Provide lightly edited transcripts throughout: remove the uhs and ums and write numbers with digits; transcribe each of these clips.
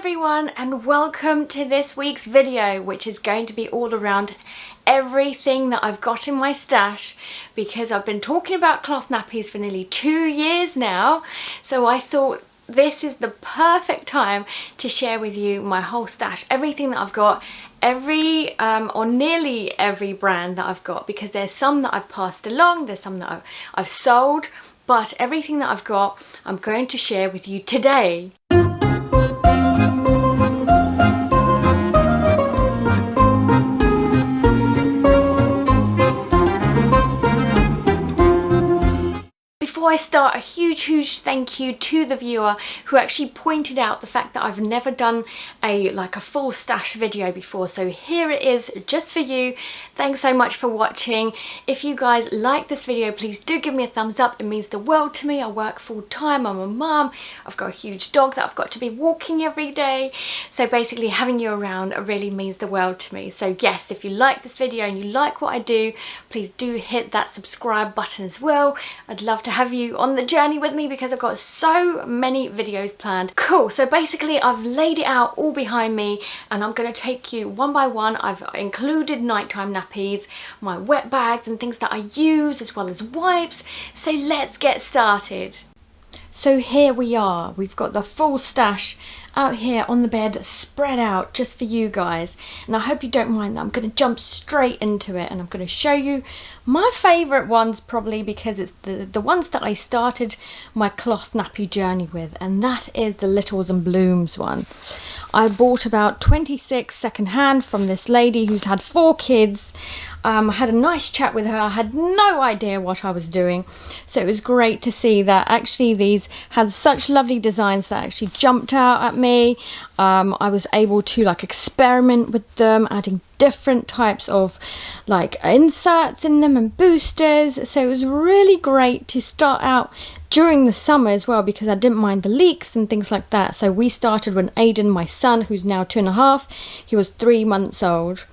everyone, and welcome to this week's video, which is going to be all around everything that I've got in my stash, because I've been talking about cloth nappies for nearly 2 years now. So I thought this is the perfect time to share with you my whole stash, everything that I've got, every or nearly every brand that I've got, because there's some that I've passed along, there's some that I've sold, but everything that I've got I'm going to share with you today. Before I start, a huge thank you to the viewer who actually pointed out the fact that I've never done a full stash video before. So here it is, just for you. Thanks so much for watching. If you guys like this video, please do give me a thumbs up. It means the world to me. I work full time, I'm a mum, I've got a huge dog that I've got to be walking every day. So basically having you around really means the world to me. So yes, if you like this video and you like what I do, please do hit that subscribe button as well. I'd love to have you on the journey with me because I've got so many videos planned. Cool, so basically I've laid it out all behind me and I'm going to take you one by one. I've included nighttime nappies, my wet bags and things that I use, as well as wipes. So let's get started. So here we are, we've got the full stash out here on the bed, spread out just for you guys, and I hope you don't mind that I'm going to jump straight into it and I'm going to show you my favourite ones, probably because it's the ones that I started my cloth nappy journey with, and that is the Littles and Blooms one. I bought about 26 second hand from this lady who's had 4 kids. I had a nice chat with her. I had no idea what I was doing, so it was great to see that actually these had such lovely designs that actually jumped out at me. I was able to experiment with them, adding different types of inserts in them and boosters. So it was really great to start out during the summer as well, because I didn't mind the leaks and things like that. So we started when Aiden, my son, who's now 2.5, he was 3 months old.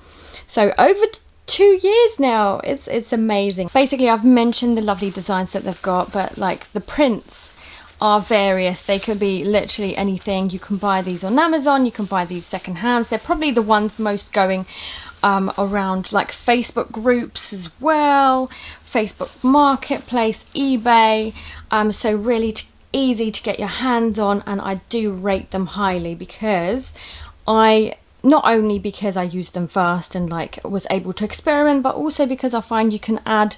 So over 2 years now, it's amazing. Basically I've mentioned the lovely designs that they've got, but the prints are various. They could be literally anything. You can buy these on Amazon, you can buy these second hands. They're probably the ones most going around Facebook groups as well, Facebook Marketplace, eBay. So really easy to get your hands on, and I do rate them highly because not only because I used them first and was able to experiment, but also because I find you can add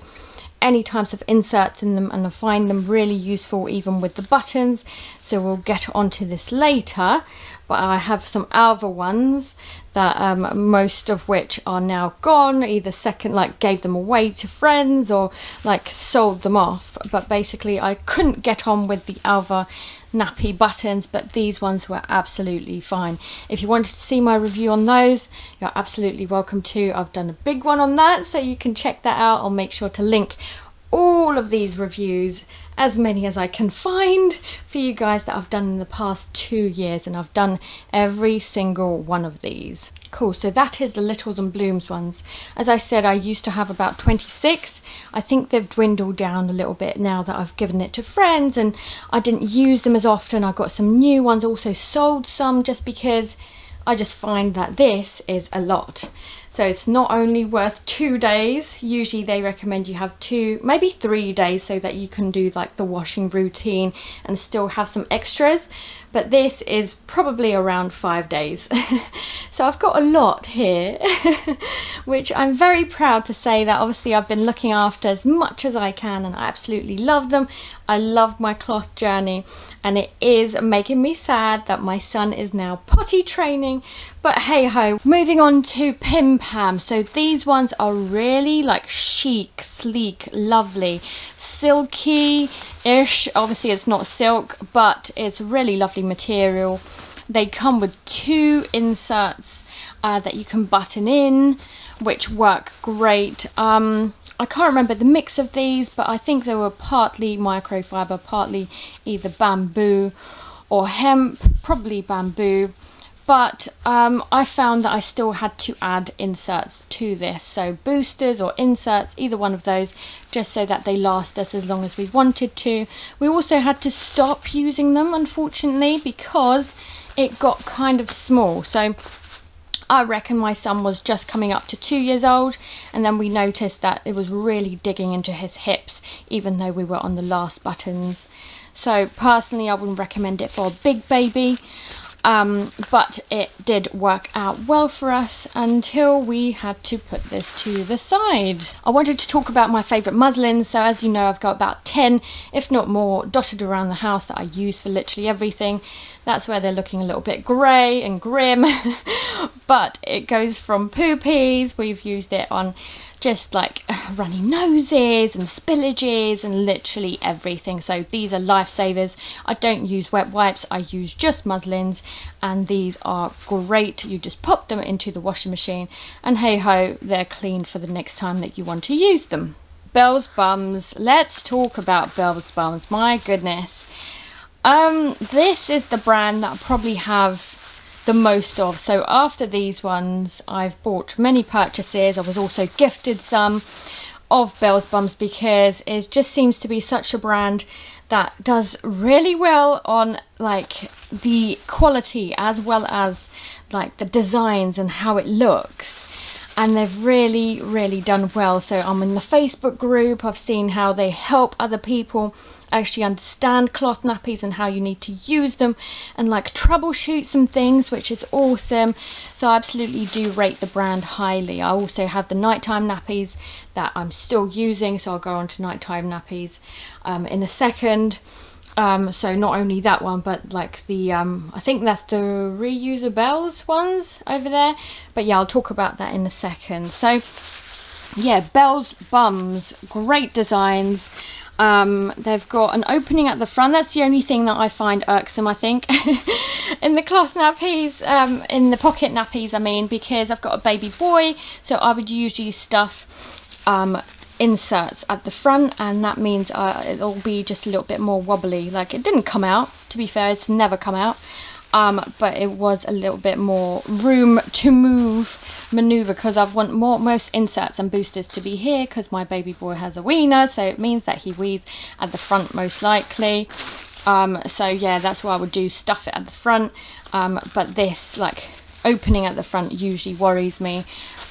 any types of inserts in them, and I find them really useful even with the buttons. So we'll get onto this later, but I have some Alva ones that most of which are now gone, either gave them away to friends or sold them off. But basically I couldn't get on with the Alva nappy buttons, but these ones were absolutely fine. If you wanted to see my review on those, you're absolutely welcome to. I've done a big one on that, so you can check that out. I'll make sure to link all of these reviews, as many as I can find, for you guys that I've done in the past 2 years, and I've done every single one of these. Cool, so that is the Littles and Blooms ones. As I said, I used to have about 26. I think they've dwindled down a little bit now that I've given it to friends and I didn't use them as often. I got some new ones, also sold some, just because I just find that this is a lot. So it's not only worth 2 days. Usually they recommend you have 2, maybe 3 days, so that you can do the washing routine and still have some extras. But this is probably around 5 days. So I've got a lot here, which I'm very proud to say that obviously I've been looking after as much as I can, and I absolutely love them. I love my cloth journey, and it is making me sad that my son is now potty training, but hey ho. Moving on to Pim Pam. So these ones are really chic, sleek, lovely, silky-ish. Obviously it's not silk, but it's really lovely material. They come with 2 inserts that you can button in, which work great. I can't remember the mix of these, but I think they were partly microfiber, partly either bamboo or hemp, probably bamboo. but I found that I still had to add inserts to this, so boosters or inserts, either one of those, just so that they last us as long as we wanted to. We also had to stop using them, unfortunately, because it got kind of small. So I reckon my son was just coming up to 2 years old, and then we noticed that it was really digging into his hips, even though we were on the last buttons. So personally, I wouldn't recommend it for a big baby. But it did work out well for us until we had to put this to the side. I wanted to talk about my favourite muslins. So as you know, I've got about 10, if not more, dotted around the house that I use for literally everything. That's where they're looking a little bit grey and grim. But it goes from poopies, we've used it on just like runny noses and spillages and literally everything. So these are lifesavers. I don't use wet wipes, I use just muslins, and these are great. You just pop them into the washing machine and hey ho, they're clean for the next time that you want to use them. Bell's Bums. Let's talk about Bell's Bums. My goodness. This is the brand that I probably have the most of. So after these ones, I've bought many purchases. I was also gifted some of Bell's Bums because it just seems to be such a brand that does really well on like the quality as well as like the designs and how it looks. And they've really done well. So I'm in the Facebook group. I've seen how they help other people actually understand cloth nappies and how you need to use them and like troubleshoot some things, which is awesome. So I absolutely do rate the brand highly. I also have the nighttime nappies that I'm still using, so I'll go on to nighttime nappies in a second. So not only that one, but like the I think that's the reusable ones over there, but yeah, I'll talk about that in a second. So yeah, Bell's Bums, great designs. They've got an opening at the front. That's the only thing that I find irksome, I think, in the cloth nappies, in the pocket nappies I mean, because I've got a baby boy, so I would usually stuff inserts at the front, and that means it'll be just a little bit more wobbly. Like, it didn't come out, to be fair, it's never come out, but it was a little bit more room to maneuver, because I want most inserts and boosters to be here because my baby boy has a wiener, so it means that he wees at the front most likely. So yeah, that's what I would do, stuff it at the front, but this like opening at the front usually worries me,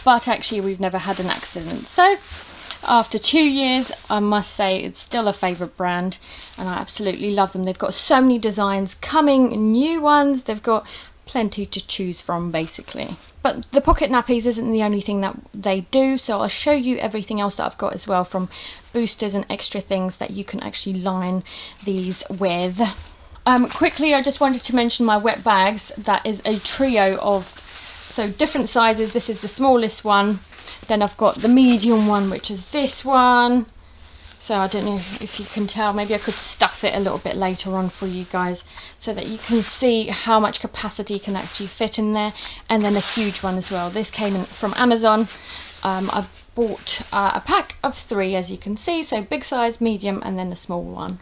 but actually we've never had an accident. So after 2 years, I must say it's still a favourite brand, and I absolutely love them. They've got so many designs coming, new ones, they've got plenty to choose from basically. But the pocket nappies isn't the only thing that they do, so I'll show you everything else that I've got as well, from boosters and extra things that you can actually line these with. Quickly, I just wanted to mention my wet bags. That is a trio of different sizes. This is the smallest one. Then I've got the medium one, which is this one. So I don't know if you can tell, maybe I could stuff it a little bit later on for you guys so that you can see how much capacity can actually fit in there. And then a huge one as well. This came in from Amazon. I bought a pack of 3, as you can see. So big size, medium, and then a small one.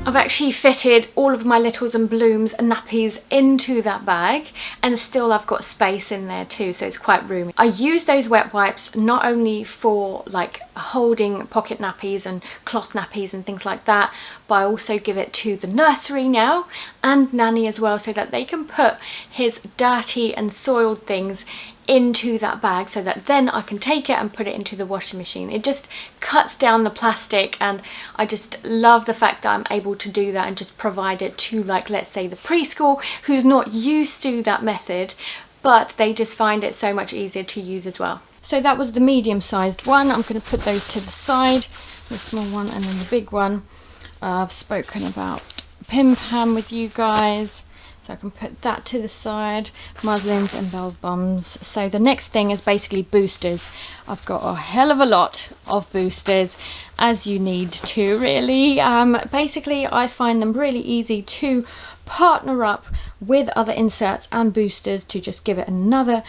I've actually fitted all of my littles and blooms and nappies into that bag, and still I've got space in there too, so it's quite roomy. I use those wet wipes not only for like holding pocket nappies and cloth nappies and things like that, but I also give it to the nursery now and nanny as well, so that they can put his dirty and soiled things into that bag, so that then I can take it and put it into the washing machine. It just cuts down the plastic, and I just love the fact that I'm able to do that and just provide it to, like, let's say the preschool who's not used to that method, but they just find it so much easier to use as well. So that was the medium sized one. I'm going to put those to the side, the small one and then the big one. I've spoken about Pim Pam with you guys, so I can put that to the side. Muslins and Bell's Bums. So the next thing is basically boosters. I've got a hell of a lot of boosters, as you need to really. Basically I find them really easy to partner up with other inserts and boosters to just give it another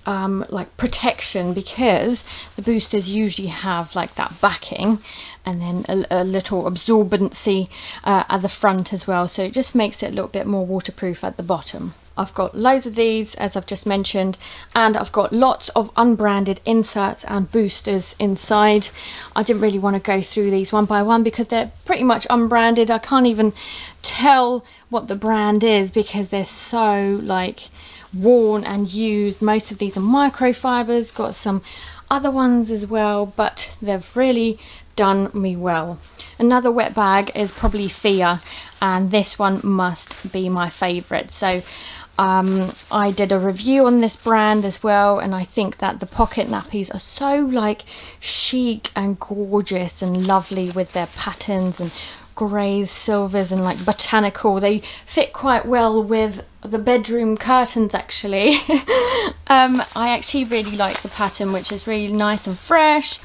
like protection, because the boosters usually have like that backing and then a little absorbency at the front as well, so it just makes it a little bit more waterproof at the bottom. I've got loads of these, as I've just mentioned, and I've got lots of unbranded inserts and boosters inside. I didn't really want to go through these one by one because they're pretty much unbranded. I can't even tell what the brand is because they're so like worn and used. Most of these are microfibers, got some other ones as well, but they've really done me well. Another wet bag is probably Fia, and this one must be my favorite. So I did a review on this brand as well, and I think that the pocket nappies are so like chic and gorgeous and lovely with their patterns and greys, silvers and like botanical. They fit quite well with the bedroom curtains actually. I actually really like the pattern, which is really nice and fresh.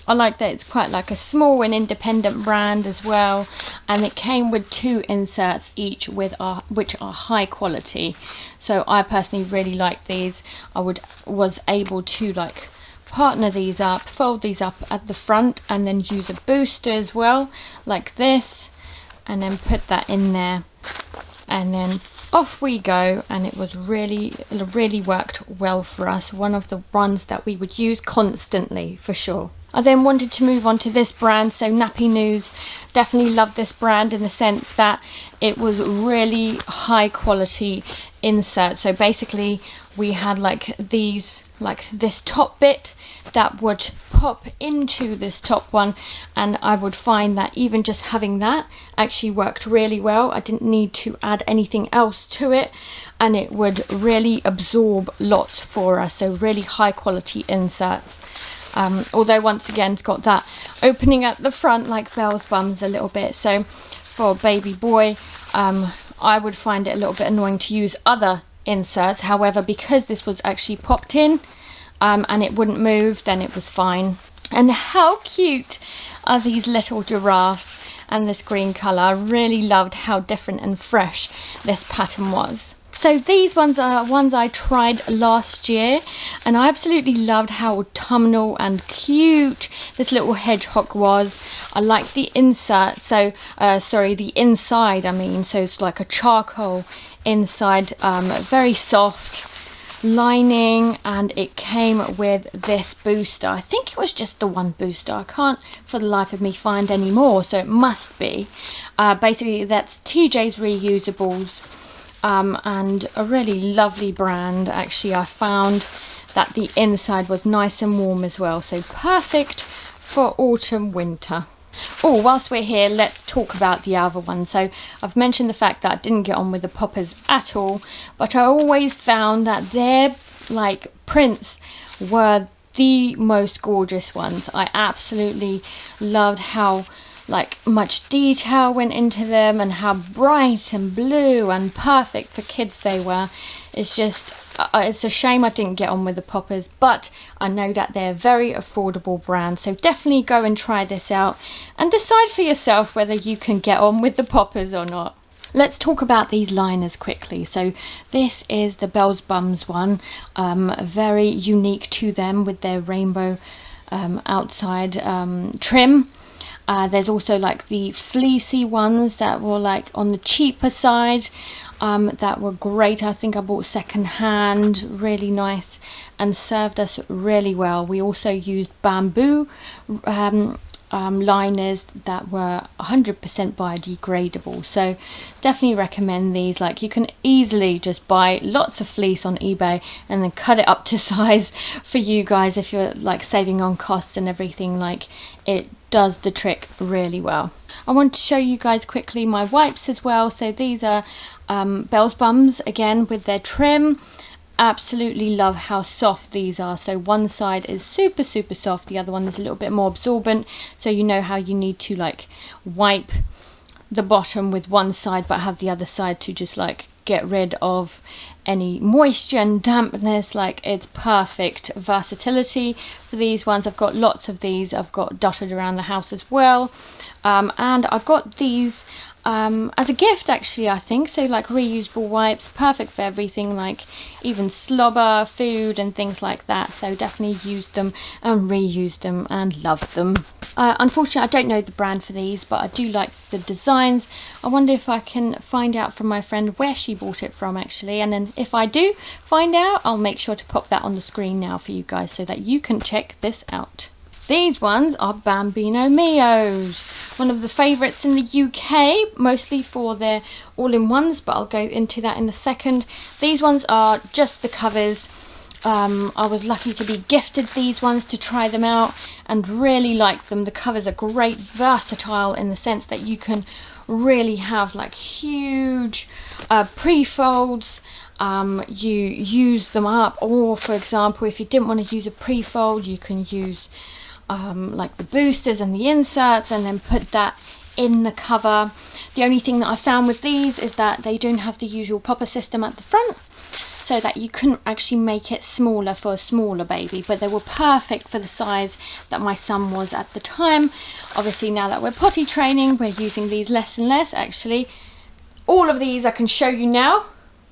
I like that it's quite like a small and independent brand as well, and it came with 2 inserts each with which are high quality. So I personally really like these. I was able to like partner these up, fold these up at the front, and then use a booster as well like this, and then put that in there, and then off we go. And it really worked well for us. One of the ones that we would use constantly for sure. I then wanted to move on to this brand, so Nappy News. Definitely love this brand in the sense that it was really high quality insert. So basically we had like these, like this top bit that would pop into this top one, and I would find that even just having that actually worked really well. I didn't need to add anything else to it, and it would really absorb lots for us. So really high quality inserts. Although once again it's got that opening at the front like Belle's bums a little bit, so for a baby boy I would find it a little bit annoying to use other inserts. However, because this was actually popped in and it wouldn't move, then it was fine. And how cute are these little giraffes and this green colour. I really loved how different and fresh this pattern was. So these ones are ones I tried last year, and I absolutely loved how autumnal and cute this little hedgehog was. I like the insert, so the inside I mean, so it's like a charcoal inside, very soft lining, and it came with this booster. I think it was just the one booster. I can't for the life of me find any more, so it must be. Basically that's TJ's Reusables. And a really lovely brand. Actually, I found that the inside was nice and warm as well, so perfect for autumn winter. Oh, whilst we're here, let's talk about the other one. So I've mentioned the fact that I didn't get on with the poppers at all, but I always found that their like prints were the most gorgeous ones. I absolutely loved how like much detail went into them and how bright and blue and perfect for kids they were. It's just it's a shame I didn't get on with the poppers, but I know that they're a very affordable brand, so definitely go and try this out and decide for yourself whether you can get on with the poppers or not. Let's talk about these liners quickly. So this is the Belle's Bums one, very unique to them with their rainbow outside trim. There's also like the fleecy ones that were like on the cheaper side, that were great. I think I bought second hand, really nice and served us really well. We also used bamboo liners that were 100% biodegradable, so definitely recommend these. Like you can easily just buy lots of fleece on eBay and then cut it up to size for you guys if you're like saving on costs and everything. Like it does the trick really well. I want to show you guys quickly my wipes as well. So these are Belle's Bums again with their trim. Absolutely love how soft these are. So one side is super soft, the other one is a little bit more absorbent, so you know how you need to like wipe the bottom with one side but have the other side to just like get rid of any moisture and dampness. Like, it's perfect versatility for these ones. I've got lots of these. I've got dotted around the house as well, and I got these as a gift, actually, I think. So like reusable wipes, perfect for everything, like even slobber, food and things like that. So definitely used them and reused them and loved them. Unfortunately, I don't know the brand for these, but I do like the designs. I wonder if I can find out from my friend where she bought it from, actually, and then if I do find out, I'll make sure to pop that on the screen now for you guys so that you can check this out. These ones are Bambino Mios, one of the favourites in the UK, mostly for their all-in-ones, but I'll go into that in a second. These ones are just the covers. I was lucky to be gifted these ones to try them out and really like them. The covers are great, versatile in the sense that you can really have like huge pre-folds. You use them up, or for example, if you didn't want to use a pre-fold, you can use like the boosters and the inserts and then put that in the cover. The only thing that I found with these is that they don't have the usual popper system at the front, so that you couldn't actually make it smaller for a smaller baby, but they were perfect for the size that my son was at the time. Obviously, now that we're potty training, we're using these less and less. Actually, all of these I can show you now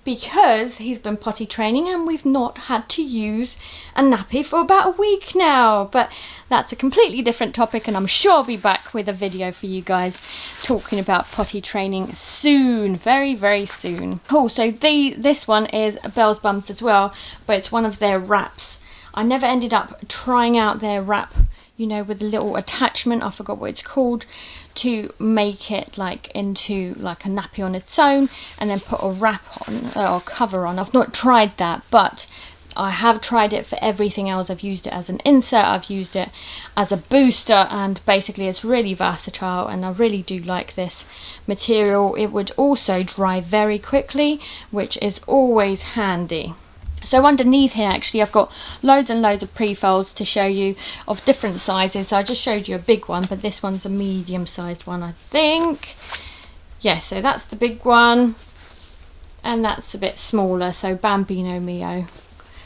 because he's been potty training and we've not had to use a nappy for about a week now. But that's a completely different topic, and I'm sure I'll be back with a video for you guys talking about potty training soon, very, very soon. Cool, so this one is Bell's Bums as well, but it's one of their wraps. I never ended up trying out their wrap, you know, with the little attachment, I forgot what it's called, to make it like into like a nappy on its own and then put a wrap on or cover on. I've not tried that, but I have tried it for everything else. I've used it as an insert, I've used it as a booster, and basically it's really versatile, and I really do like this material. It would also dry very quickly, which is always handy. So underneath here, actually, I've got loads and loads of pre-folds to show you of different sizes. So I just showed you a big one, but this one's a medium-sized one, I think. Yeah, so that's the big one, and that's a bit smaller. So Bambino Mio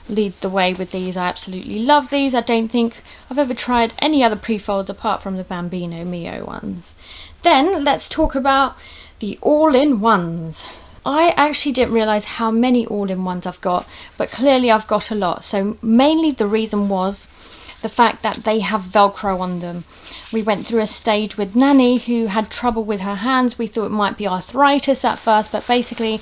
lead the way with these. I absolutely love these. I don't think I've ever tried any other pre-folds apart from the Bambino Mio ones. Then let's talk about the all-in-ones. I actually didn't realise how many all-in-ones I've got, but clearly I've got a lot. So mainly the reason was the fact that they have Velcro on them. We went through a stage with Nanny who had trouble with her hands. We thought it might be arthritis at first, but basically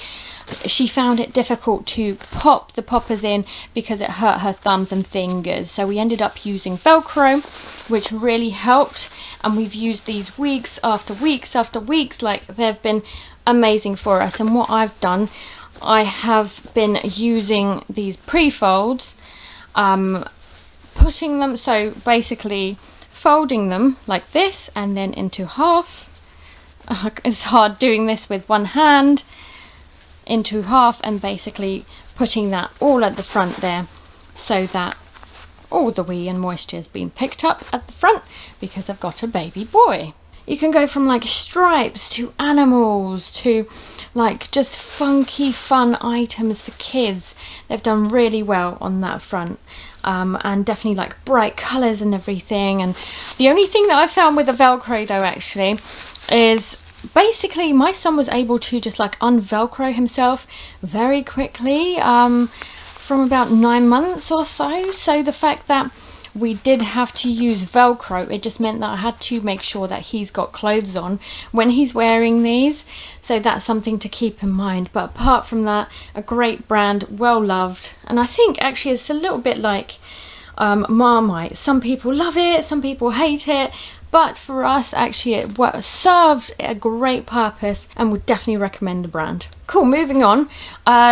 she found it difficult to pop the poppers in because it hurt her thumbs and fingers. So we ended up using Velcro, which really helped, and we've used these weeks after weeks after weeks. Like, they've been amazing for us. And what I've done, I have been using these pre-folds, putting them, so basically folding them like this and then into half. It's hard doing this with one hand. Into half, and basically putting that all at the front there, so that all the wee and moisture has been picked up at the front, because I've got a baby boy. You can go from like stripes to animals to like just funky fun items for kids. They've done really well on that front, and definitely like bright colours and everything. And the only thing that I found with the Velcro though, actually, is basically my son was able to just like unvelcro himself very quickly, from about 9 months or so. So the fact that we did have to use Velcro, it just meant that I had to make sure that he's got clothes on when he's wearing these. So that's something to keep in mind. But apart from that, a great brand, well loved. And I think actually it's a little bit like Marmite. Some people love it, some people hate it. But for us, actually, it served a great purpose, and would definitely recommend the brand. Cool, moving on.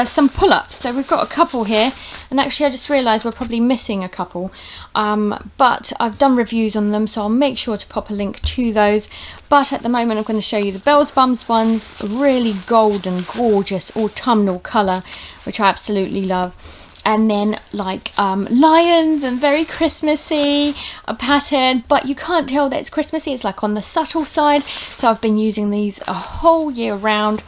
Some pull-ups. So we've got a couple here, and actually I just realised we're probably missing a couple. But I've done reviews on them, so I'll make sure to pop a link to those. But at the moment, I'm going to show you the Bell's Bums ones. Really golden, gorgeous, autumnal colour, which I absolutely love. And then like lions and very Christmassy pattern, but you can't tell that it's Christmassy. It's like on the subtle side. So I've been using these a whole year round.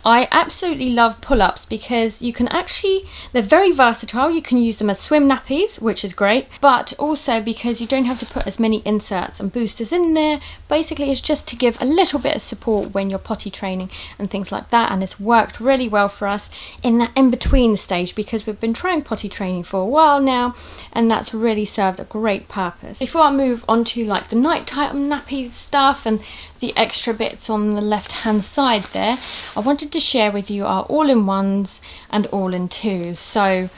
I absolutely love pull-ups because you can actually, they're very versatile. You can use them as swim nappies, which is great, but also because you don't have to put as many inserts and boosters in there. Basically, it's just to give a little bit of support when you're potty training and things like that, and it's worked really well for us in that in-between stage because we've been trying potty training for a while now, and that's really served a great purpose. Before I move on to like the nighttime nappy stuff and the extra bits on the left hand side there, I wanted to share with you our all-in-ones and all-in-twos. So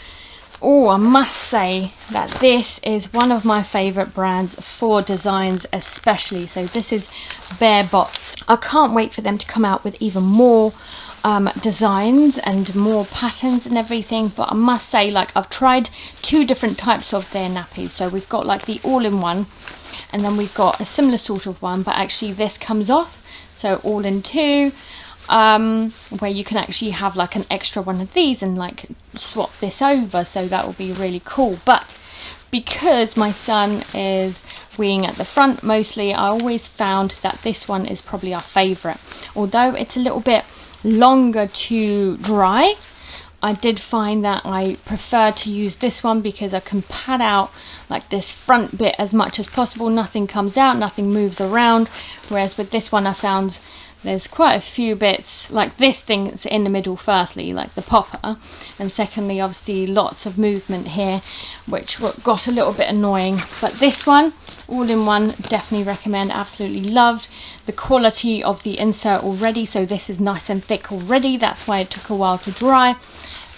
I must say that this is one of my favorite brands for designs especially. So this is Bare Bots. I can't wait for them to come out with even more designs and more patterns and everything, but I must say, like, I've tried 2 different types of their nappies. So we've got like the all-in-one, and then we've got a similar sort of one, but actually this comes off, so all-in-two, where you can actually have like an extra one of these and like swap this over, so that will be really cool. But because my son is weeing at the front mostly, I always found that this one is probably our favourite. Although it's a little bit longer to dry, I did find that I prefer to use this one because I can pad out like this front bit as much as possible. Nothing comes out, nothing moves around. Whereas with this one I found there's quite a few bits, like this thing that's in the middle firstly, like the popper, and secondly obviously lots of movement here, which got a little bit annoying. But this one, all-in-one, definitely recommend, absolutely loved the quality of the insert already. So this is nice and thick already, that's why it took a while to dry,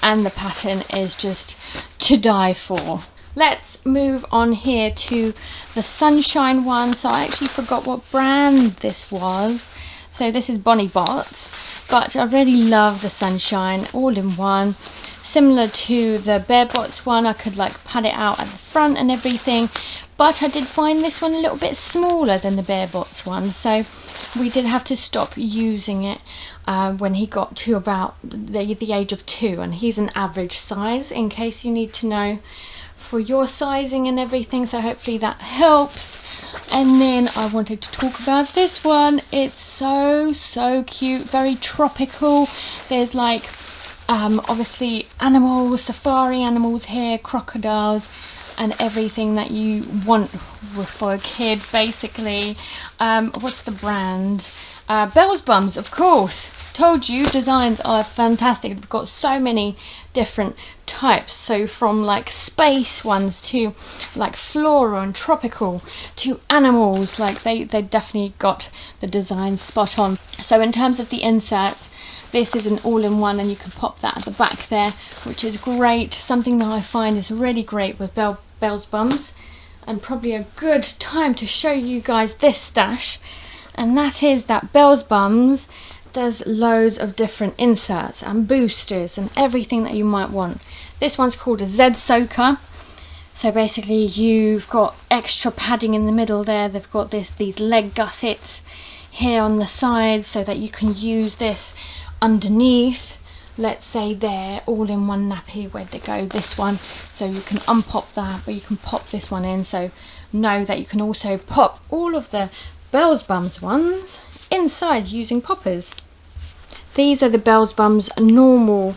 and the pattern is just to die for. Let's move on here to the Sunshine one. So I actually forgot what brand this was. So this is Bonnie Bots, but I really love the Sunshine all-in-one. Similar to the Bare Bots one, I could like pad it out at the front and everything, but I did find this one a little bit smaller than the Bare Bots one, so we did have to stop using it when he got to about the age of 2, and he's an average size, in case you need to know for your sizing and everything, so hopefully that helps. And then I wanted to talk about this one. It's so cute, very tropical. There's like obviously animals, safari animals here, crocodiles, and everything that you want for a kid basically. What's the brand? Bell's Bums, of course. Told you, designs are fantastic. They've got so many different types, so from like space ones to like flora and tropical to animals. Like they definitely got the design spot on. So in terms of the inserts, this is an all-in-one, and you can pop that at the back there, which is great. Something that I find is really great with Bell's Bums, and probably a good time to show you guys this stash, and that is that Bell's Bums does loads of different inserts and boosters and everything that you might want. This one's called a Z Soaker. So basically you've got extra padding in the middle there. They've got these leg gussets here on the sides so that you can use this underneath. Let's say they're all-in-one nappy, where'd they go? This one. So you can unpop that, but you can pop this one in. So know that you can also pop all of the Bell's Bums ones inside using poppers. These are the Bell's Bums normal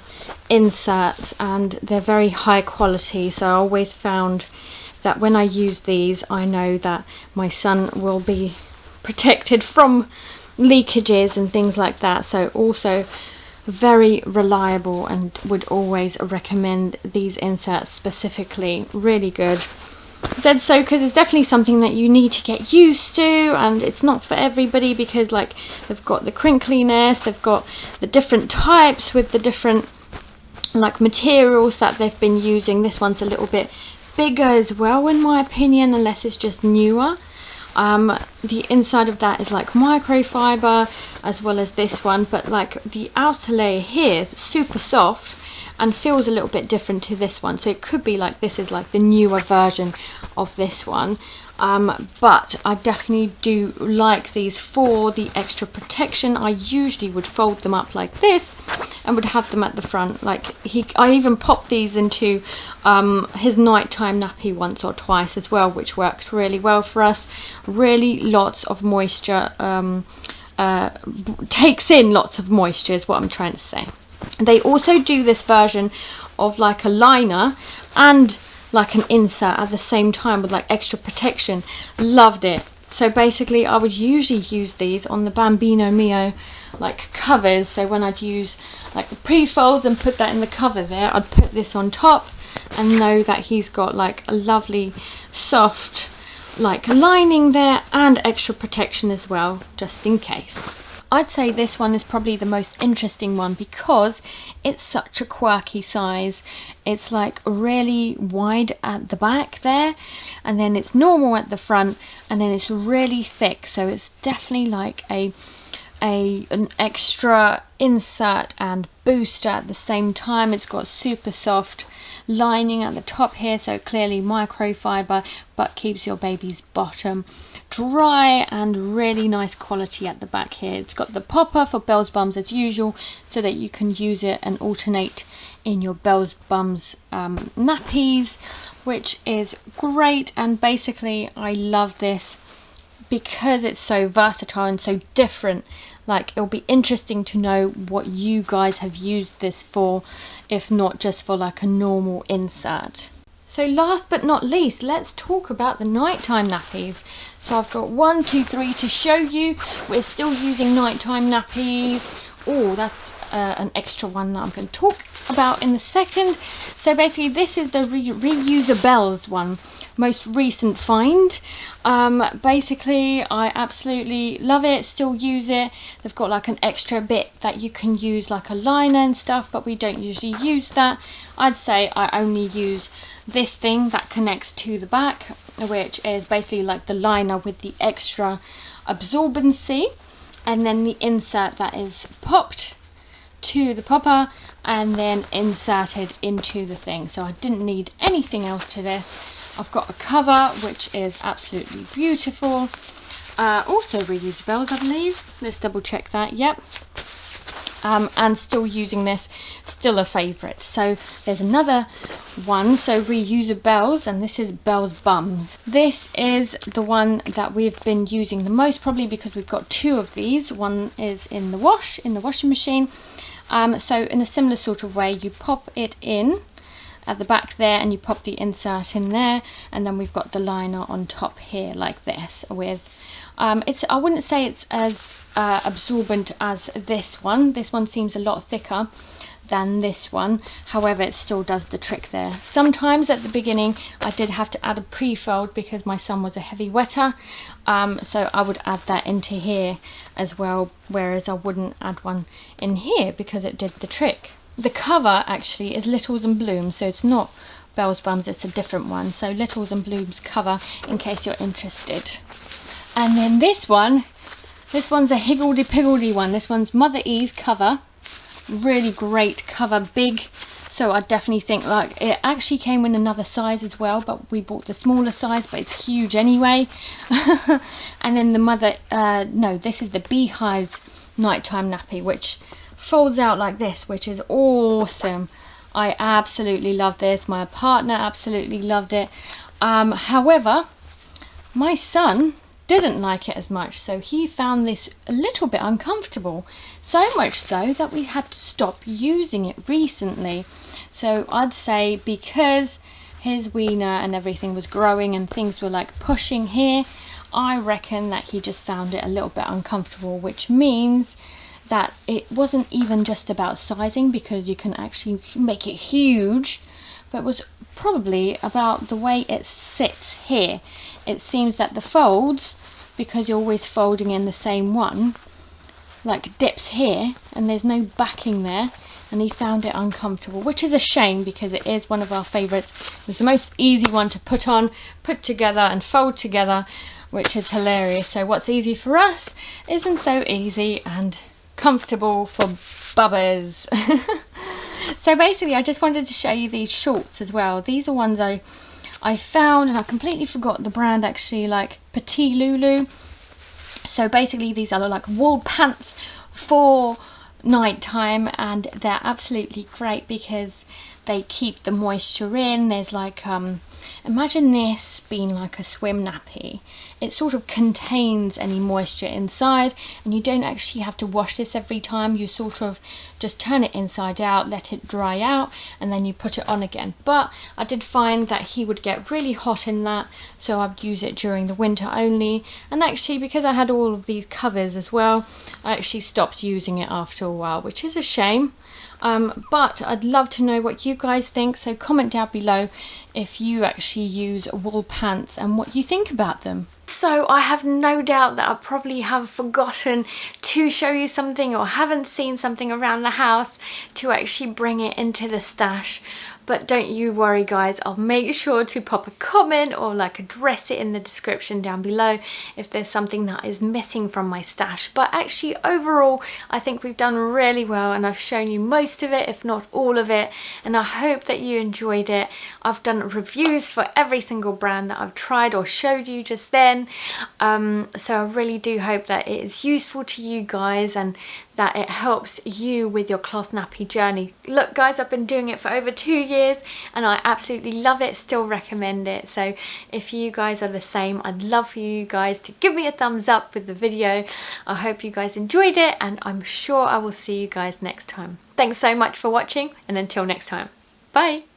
inserts, and they're very high quality, so I always found that when I use these, I know that my son will be protected from leakages and things like that. So also very reliable, and would always recommend these inserts specifically. Really good. Z Soakers is definitely something that you need to get used to, and it's not for everybody because like they've got the crinkliness, they've got the different types with the different like materials that they've been using. This one's a little bit bigger as well in my opinion, unless it's just newer. The inside of that is like microfiber as well as this one, but like the outer layer here super soft and feels a little bit different to this one, so it could be like this is like the newer version of this one. But I definitely do like these for the extra protection. I usually would fold them up like this and would have them at the front. Like I even popped these into his nighttime nappy once or twice as well, which works really well for us. Really lots of moisture takes in lots of moisture is what I'm trying to say. They also do this version of like a liner and like an insert at the same time with like extra protection. Loved it. So basically I would usually use these on the Bambino Mio like covers. So when I'd use like the pre-folds and put that in the covers there, I'd put this on top and know that he's got like a lovely soft like lining there and extra protection as well, just in case. I'd say this one is probably the most interesting one because it's such a quirky size. It's like really wide at the back there, and then it's normal at the front, and then it's really thick. So it's definitely like an extra insert and booster at the same time. It's got super soft lining at the top here, so clearly microfiber, but keeps your baby's bottom dry, and really nice quality at the back here. It's got the popper for bells bums as usual, so that you can use it and alternate in your bells bums nappies, which is great. And basically I love this because it's so versatile and so different. Like, it'll be interesting to know what you guys have used this for, if not just for like a normal insert. So last but not least, let's talk about the nighttime nappies. So I've got 1, 2, 3 to show you. We're still using nighttime nappies. Oh, that's an extra one that I'm going to talk about in a second. So basically this is the reusable one, most recent find. Basically I absolutely love it, still use it. They've got like an extra bit that you can use like a liner and stuff, but we don't usually use that. I'd say I only use this thing that connects to the back, which is basically like the liner with the extra absorbency, and then the insert that is popped to the popper and then inserted into the thing. So I didn't need anything else to this. I've got a cover which is absolutely beautiful, also reusables I believe. Let's double check that. Yep. And still using this, still a favourite. So there's another one, so reusables, and this is bells bums. This is the one that we've been using the most, probably because we've got 2 of these. One is in the washing machine. So in a similar sort of way, you pop it in at the back there and you pop the insert in there, and then we've got the liner on top here like this with I wouldn't say it's as absorbent as this one. This one seems a lot thicker than this one, however it still does the trick there. Sometimes at the beginning I did have to add a pre-fold because my son was a heavy wetter, so I would add that into here as well, whereas I wouldn't add one in here because it did the trick. The cover actually is Littles and Blooms, so it's not Bells Bums, it's a different one. So Littles and Blooms cover, in case you're interested. And then this one's a higgledy-piggledy one. This one's Mother E's cover. Really great cover, big. So I definitely think, like, it actually came in another size as well, but we bought the smaller size, but it's huge anyway. And then the this is the Beehive's nighttime nappy, which folds out like this, which is awesome. I absolutely love this. My partner absolutely loved it. However, my son didn't like it as much, so he found this a little bit uncomfortable, so much so that we had to stop using it recently. So I'd say because his wiener and everything was growing and things were like pushing here, I reckon that he just found it a little bit uncomfortable, which means that it wasn't even just about sizing, because you can actually make it huge, but it was probably about the way it sits here. It seems that the folds, because you're always folding in the same one, like dips here and there's no backing there, and he found it uncomfortable, which is a shame because it is one of our favourites. It was the most easy one to put on, put together and fold together, which is hilarious. So what's easy for us isn't so easy and comfortable for bubbers. So basically I just wanted to show you these shorts as well. These are ones I found, and I completely forgot the brand actually, like Petit Lulu. So basically these are like wool pants for nighttime, and they're absolutely great because they keep the moisture in. There's like imagine this being like a swim nappy. It sort of contains any moisture inside, and you don't actually have to wash this every time. You sort of just turn it inside out, let it dry out, and then you put it on again. But I did find that he would get really hot in that, so I'd use it during the winter only. And actually, because I had all of these covers as well, I actually stopped using it after a while, which is a shame. But I'd love to know what you guys think, so comment down below if you actually use wool pants and what you think about them. So I have no doubt that I probably have forgotten to show you something or haven't seen something around the house to actually bring it into the stash. But don't you worry guys, I'll make sure to pop a comment or like address it in the description down below if there's something that is missing from my stash. But actually overall I think we've done really well, and I've shown you most of it, if not all of it, and I hope that you enjoyed it. I've done reviews for every single brand that I've tried or showed you just then, so I really do hope that it is useful to you guys and that it helps you with your cloth nappy journey. Look guys, I've been doing it for over 2 years and I absolutely love it, still recommend it. So if you guys are the same, I'd love for you guys to give me a thumbs up with the video. I hope you guys enjoyed it, and I'm sure I will see you guys next time. Thanks so much for watching, and until next time, bye.